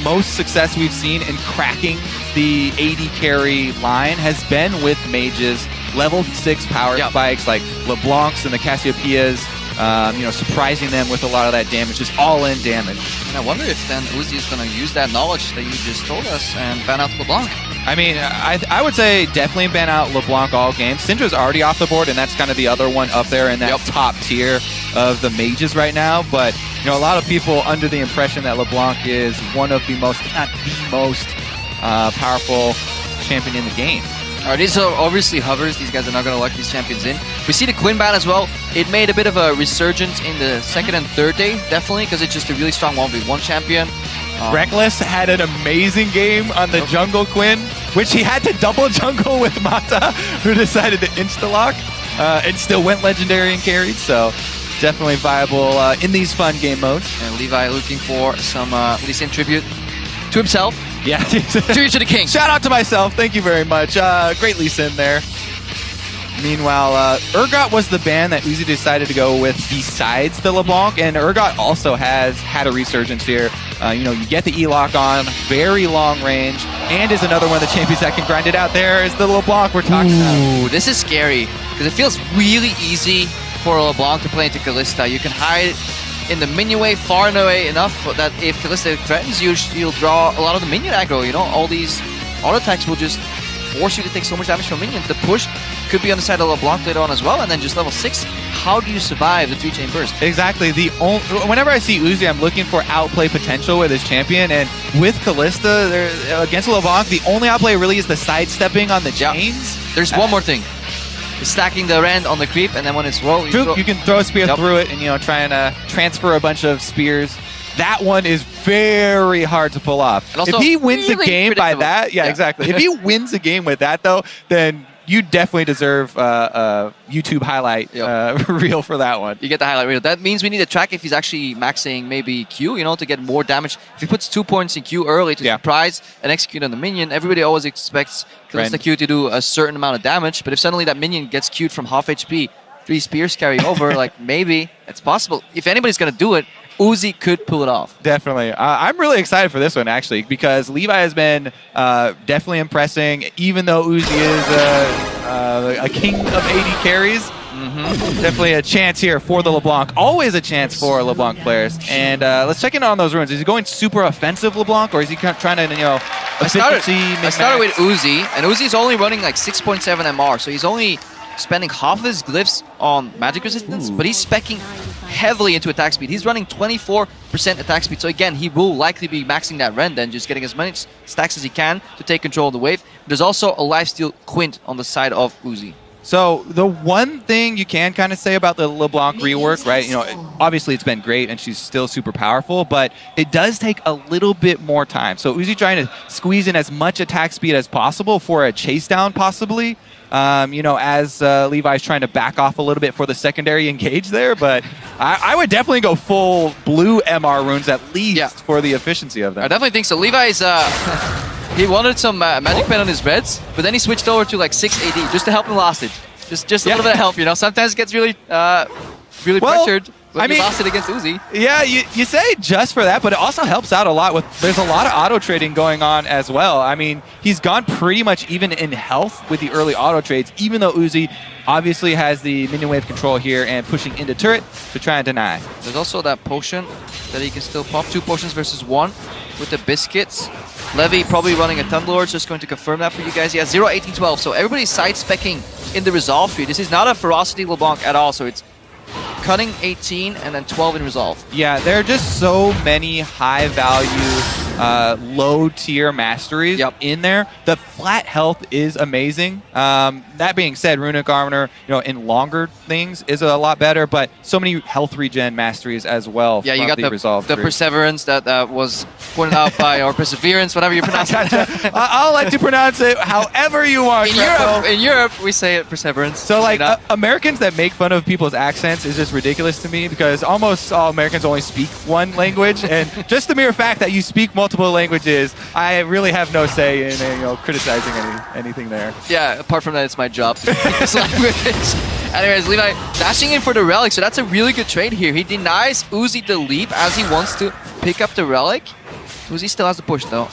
most success we've seen in cracking the AD carry line has been with mages, level 6 power spikes like LeBlancs and the Cassiopeias, you know, surprising them with a lot of that damage, just all-in damage. And I wonder if then UZI is going to use that knowledge that you just told us and ban out LeBlanc. I mean, I would say definitely ban out LeBlanc all game. Syndra's already off the board, and that's kind of the other one up there in that top tier of the mages right now. But, you know, a lot of people under the impression that LeBlanc is one of the most, if not the most, powerful champion in the game. Alright, these are obviously hovers. These guys are not going to lock these champions in. We see the Quinn ban as well. It made a bit of a resurgence in the second and third day, definitely, because it's just a really strong 1v1 champion. Reckless had an amazing game on the jungle Quinn, which he had to double jungle with Mata, who decided to insta-lock and still went legendary and carried. So definitely viable in these fun game modes. And Levi looking for some Lee Sin tribute to himself. Yeah. Tribute to the king. Shout out to myself. Thank you very much. Great Lee Sin there. Meanwhile, Urgot was the ban that UZI decided to go with besides the LeBlanc, and Urgot also has had a resurgence here. You know, you get the E-Lock on, very long range, and is another one of the champions that can grind it out. There is the LeBlanc we're talking about. Ooh, this is scary, because it feels really easy for LeBlanc to play into Kalista. You can hide in the minion wave far and away enough that if Kalista threatens you, you'll draw a lot of the minion aggro. You know, all these auto attacks will just force you to take so much damage from minions. The push could be on the side of LeBlanc later on as well, and then just level 6. How do you survive the 3-chain burst? Exactly. Whenever I see UZI, I'm looking for outplay potential with his champion, and with Kalista against LeBlanc, the only outplay really is the sidestepping on the chains. There's one more thing. Stacking the Rend on the creep, and then when it's roll, you can throw a spear through it and, you know, try and transfer a bunch of spears. That one is very hard to pull off. If he wins the game by that, exactly. If he wins the game with that, though, then you definitely deserve a YouTube highlight reel for that one. You get the highlight reel. That means we need to track if he's actually maxing maybe Q, you know, to get more damage. If he puts 2 points in Q early to surprise and execute on the minion, everybody always expects Kalista Q to do a certain amount of damage. But if suddenly that minion gets Q'd from half HP, 3 spears carry over, like maybe it's possible. If anybody's going to do it, UZI could pull it off. Definitely. I'm really excited for this one, actually, because Levi has been definitely impressing, even though UZI is a king of AD carries. Definitely a chance here for the LeBlanc. Always a chance for LeBlanc players. And let's check in on those runes. Is he going super offensive LeBlanc, or is he trying to, you know, efficiency? I started with UZI, and UZI's only running like 6.7 MR, so he's only spending half of his glyphs on magic resistance, but he's speccing heavily into attack speed. He's running 24% attack speed, so again, he will likely be maxing that Rend and just getting as many stacks as he can to take control of the wave. There's also a lifesteal Quint on the side of UZI. So the one thing you can kind of say about the LeBlanc rework, right? You know, obviously it's been great and she's still super powerful, but it does take a little bit more time. So UZI trying to squeeze in as much attack speed as possible for a chase down, possibly. You know, as Levi's trying to back off a little bit for the secondary engage there, but I would definitely go full blue MR runes at least for the efficiency of them. I definitely think so. Levi's, he wanted some magic pen on his reds, but then he switched over to like 6 AD just to help him last it. Just a little bit of help, you know. Sometimes it gets really pressured. I mean, lost it against UZI. Yeah, you say just for that, but it also helps out a lot with. There's a lot of auto trading going on as well. I mean, he's gone pretty much even in health with the early auto trades, even though UZI obviously has the minion wave control here and pushing into turret to try and deny. There's also that potion that he can still pop. 2 potions versus 1 with the biscuits. LEVI probably running a Thunderlord, just going to confirm that for you guys. He has 0, 18, 12, so everybody's side-specking in the resolve tree. This is not a Ferocity LeBlanc at all, so it's cutting 18 and then 12 in resolve. Yeah, there are just so many high-value, low-tier masteries in there. The flat health is amazing. That being said, Runic Armor, you know, in longer things is a lot better, but so many health regen masteries as well. Yeah, you got the resolve the Perseverance that was pointed out by, or Perseverance, whatever you pronounce it. I'll let you pronounce it however you want. In Europe, we say it Perseverance. So, like, Americans that make fun of people's accents is just ridiculous to me, because almost all Americans only speak one language, and just the mere fact that you speak multiple languages, I really have no say in, you know, criticizing anything there. Yeah, apart from that, it's my job to speak this language. Anyways, Levi dashing in for the relic, so that's a really good trade here. He denies UZI the leap as he wants to pick up the relic. Uzi still has to push though.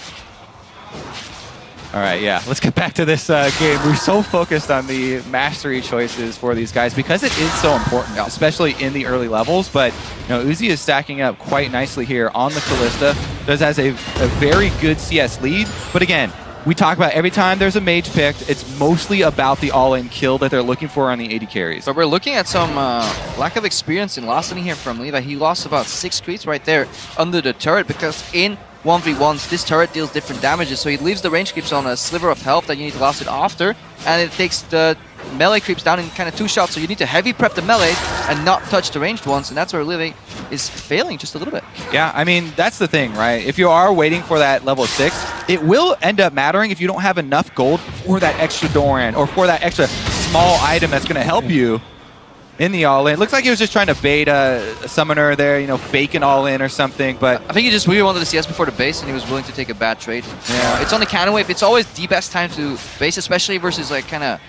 All right, yeah. Let's get back to this game. We're so focused on the mastery choices for these guys because it is so important, especially in the early levels. But Uzi is stacking up quite nicely here on the Kalista. Does has a very good CS lead. But again, we talk about every time there's a mage picked, it's mostly about the all-in kill that they're looking for on the AD carries. But we're looking at some lack of experience in last inning here from Levi. He lost about 6 creeps right there under the turret because in 1v1s, this turret deals different damages, so he leaves the range creeps on a sliver of health that you need to last it after, and it takes the melee creeps down in kind of 2 shots, so you need to heavy prep the melee and not touch the ranged ones, and that's where LEVI is failing just a little bit. Yeah, I mean, that's the thing, right? If you are waiting for that level 6, it will end up mattering if you don't have enough gold for that extra Doran or for that extra small item that's going to help you in the all-in. Looks like he was just trying to bait a summoner there, fake an all-in or something, but I think he just really wanted to CS before the base, and he was willing to take a bad trade. Yeah. It's on the cannon wave. It's always the best time to base, especially versus like kind of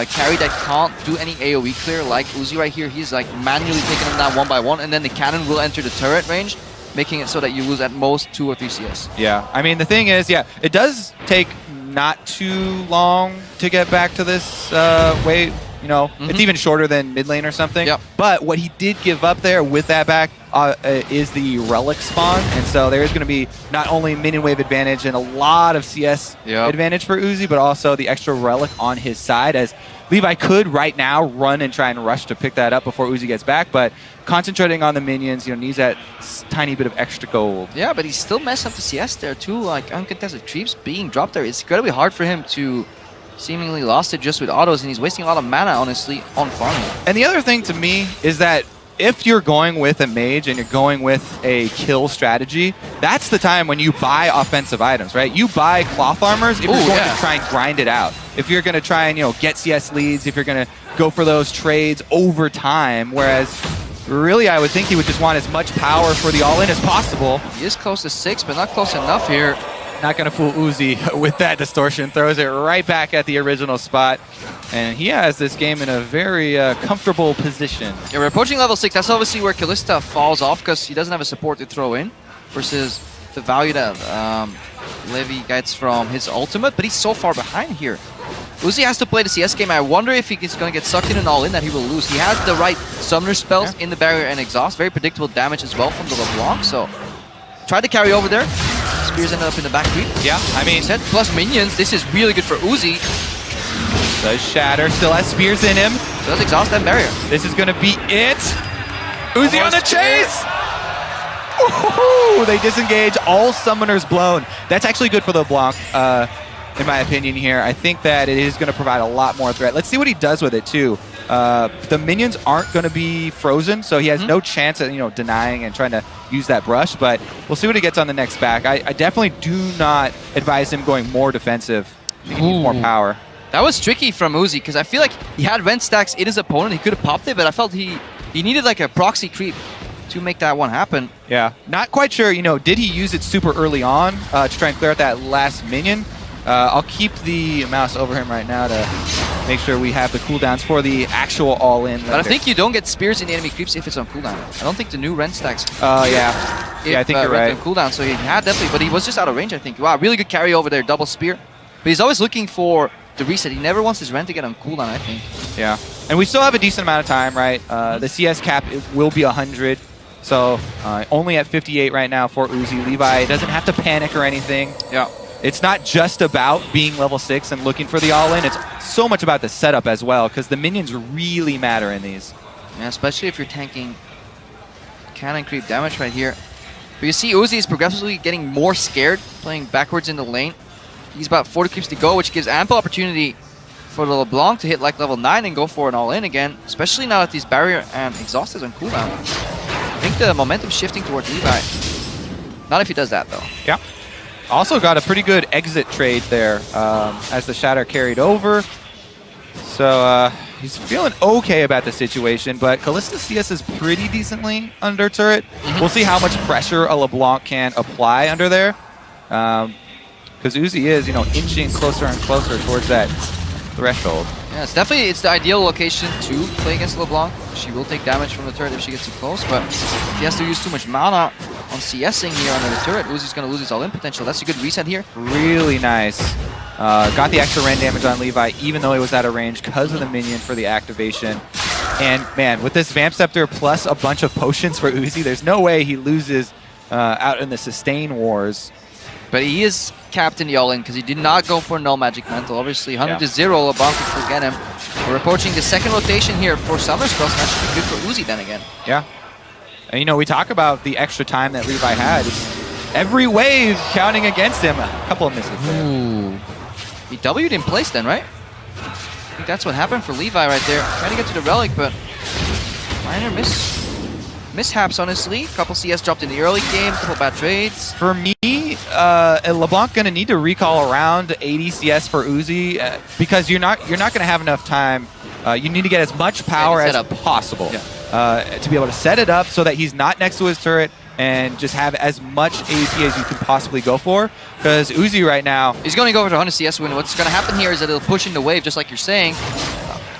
carry that can't do any AoE clear like Uzi right here. He's like manually taking them down 1 by 1, and then the cannon will enter the turret range, making it so that you lose at most 2 or 3 CS. Yeah, I mean, the thing is, it does take not too long to get back to this wave. It's even shorter than mid lane or something. Yep. But what he did give up there with that back is the relic spawn. And so there is going to be not only minion wave advantage and a lot of CS advantage for Uzi, but also the extra relic on his side, as Levi could right now run and try and rush to pick that up before Uzi gets back. But concentrating on the minions, needs that tiny bit of extra gold. Yeah, but he's still messing up the CS there too. Like uncontested creeps being dropped there. It's going to be hard for him to seemingly lost it just with autos, and he's wasting a lot of mana, honestly, on farming. And the other thing to me is that if you're going with a mage and you're going with a kill strategy, that's the time when you buy offensive items, right? You buy cloth armors if you're going to try and grind it out. If you're going to try and, get CS leads, if you're going to go for those trades over time, whereas really I would think he would just want as much power for the all-in as possible. He is close to 6, but not close enough here. Not going to fool Uzi with that distortion. Throws it right back at the original spot. And he has this game in a very comfortable position. Yeah, we're approaching level 6. That's obviously where Kalista falls off because he doesn't have a support to throw in versus the value that LEVI gets from his ultimate. But he's so far behind here. Uzi has to play the CS game. I wonder if he's going to get sucked in and all in that he will lose. He has the right summoner spells in the barrier and exhaust. Very predictable damage as well from the LeBlanc. So tried to carry over there. Spears ended up in the back creep. Yeah, I mean, plus minions. This is really good for Uzi. Does shatter, still has spears in him. Does exhaust that barrier. This is gonna be it. Uzi on the chase! Ooh, they disengage, all summoners blown. That's actually good for the LeBlanc, in my opinion here. I think that it is gonna provide a lot more threat. Let's see what he does with it too. The minions aren't going to be frozen, so he has no chance at denying and trying to use that brush. But we'll see what he gets on the next back. I definitely do not advise him going more defensive. He needs more power. That was tricky from Uzi because I feel like he had rent stacks in his opponent. He could have popped it, but I felt he needed like a proxy creep to make that one happen. Yeah, not quite sure. Did he use it super early on to try and clear out that last minion? I'll keep the mouse over him right now to make sure we have the cooldowns for the actual all-in. But I think you don't get spears in the enemy creeps if it's on cooldown. I don't think the new rent stacks. Yeah, I think you're right. On cooldown, so he had definitely, but he was just out of range, I think. Wow, really good carry over there, double spear. But he's always looking for the reset. He never wants his rent to get on cooldown, I think. Yeah, and we still have a decent amount of time, right? The CS cap will be 100. So only at 58 right now for Uzi. Levi doesn't have to panic or anything. Yeah. It's not just about being level 6 and looking for the all-in. It's so much about the setup as well, because the minions really matter in these. Yeah, especially if you're tanking cannon creep damage right here. But you see Uzi is progressively getting more scared, playing backwards in the lane. He's about 40 creeps to go, which gives ample opportunity for the LeBlanc to hit like level 9 and go for an all-in again, especially now that these barrier and exhaust is on cooldown. I think the momentum's shifting towards Levi. Not if he does that, though. Yeah. Also got a pretty good exit trade there as the shatter carried over. So he's feeling okay about the situation, but Kalista CS is pretty decently under turret. We'll see how much pressure a LeBlanc can apply under there. Because Uzi is, inching closer and closer towards that threshold. Yeah, it's the ideal location to play against LeBlanc. She will take damage from the turret if she gets too close, but if he has to use too much mana, on CSing here on the turret. Uzi's going to lose his all-in potential. That's a good reset here. Really nice. Got the extra Ren damage on Levi, even though he was out of range because of the minion for the activation. And man, with this Vamp Scepter plus a bunch of potions for Uzi, there's no way he loses out in the sustain wars. But he is capped in the all-in because he did not go for Null Magic Mantle. Obviously, 100 to 0, LeBlanc can still get him. We're approaching the second rotation here for Summer Spells, and that should be good for Uzi then again. Yeah. And you know, we talk about the extra time that Levi had. It's every wave counting against him. A couple of misses there. Ooh. He W'd in place then, right? I think that's what happened for Levi right there. Trying to get to the Relic, but minor mishaps, honestly. Couple CS dropped in the early game, couple bad trades. For me, LeBlanc gonna need to recall around 80 CS for Uzi because you're not gonna have enough time. You need to get as much power as possible to be able to set it up so that he's not next to his turret and just have as much AP as you can possibly go for. Because Uzi right now, he's going to go over to 100 CS win. What's going to happen here is that it'll push in the wave, just like you're saying.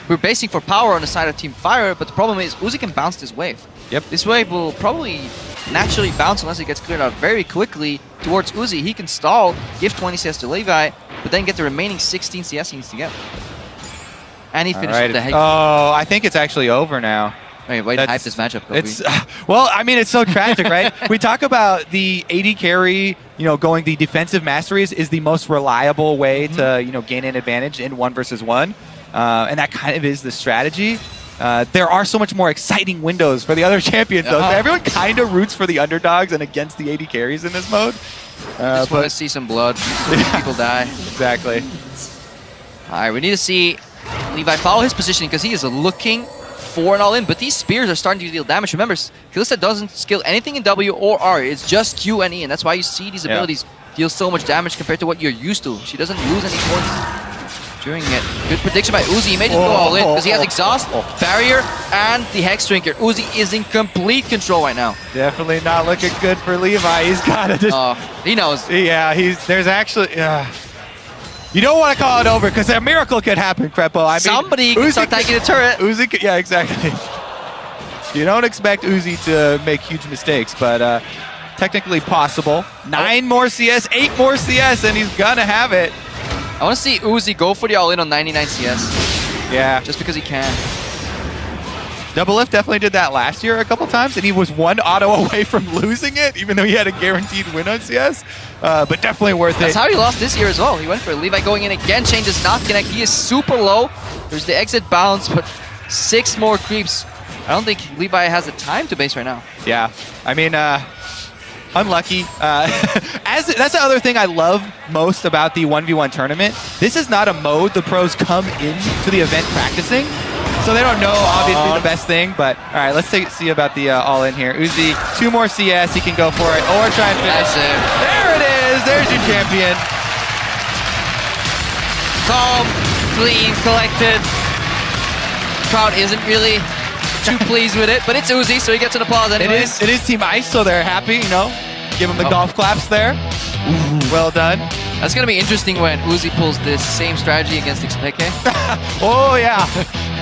We're basing for power on the side of Team Fire, but the problem is Uzi can bounce this wave. Yep. This wave will probably naturally bounce unless it gets cleared out very quickly towards Uzi. He can stall, give 20 CS to Levi, but then get the remaining 16 CS he needs to get. And he finishes the heck. Oh, I think it's actually over now. Wait to hype this matchup, Kobe. It's well, I mean, it's so tragic, right? We talk about the AD carry, you know, going the defensive masteries is the most reliable way to, you know, gain an advantage in 1 versus 1, and that kind of is the strategy. There are so much more exciting windows for the other champions, though. So everyone kind of roots for the underdogs and against the AD carries in this mode. Just want to see some blood, people die. Exactly. All right, we need to see Levi follow his positioning because he is looking for an all-in, but these spears are starting to deal damage. Remember, Kalista doesn't skill anything in W or R. It's just Q and E, and that's why you see these abilities deal so much damage compared to what you're used to. She doesn't lose any points during it. Good prediction by Uzi. He made it go all-in because he has Exhaust, Barrier, and the Hex Drinker. Uzi is in complete control right now. Definitely not looking good for Levi. He's got to just... he knows. Yeah, there's actually... You don't want to call it over because a miracle could happen, Crepo. I mean, somebody can start taking the turret. Uzi, yeah, exactly. You don't expect Uzi to make huge mistakes, but technically possible. 9 more CS, 8 more CS, and he's gonna have it. I want to see Uzi go for the all-in on 99 CS. Yeah. Just because he can. Double Lift definitely did that last year a couple times, and he was 1 auto away from losing it, even though he had a guaranteed win on CS. But definitely worth it. That's how he lost this year as well. He went for it. Levi going in again. Chain does not connect. He is super low. There's the exit bounce, but 6 more creeps. I don't think Levi has the time to base right now. Yeah. I mean, unlucky. That's the other thing I love most about the 1v1 tournament. This is not a mode the pros come into the event practicing. So they don't know, obviously, the best thing, but all right, let's see about the all-in here. Uzi, 2 more CS, he can go for it, or try and finish. That's it. There it is, there's your champion. Calm, clean, collected. Crowd isn't really too pleased with it, but it's Uzi, so he gets an applause anyway. It is Team Ice, so they're happy, you know. Give him the golf claps there. Ooh. Well done. That's going to be interesting when Uzi pulls this same strategy against Xpeke. Oh, yeah.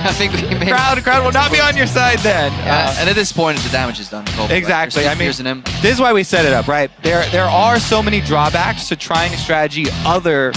I think we may crowd will not be on your side then. Yeah, and at this point, the damage is done. Exactly. Like, I mean, this is why we set it up, right? There are so many drawbacks to trying a strategy other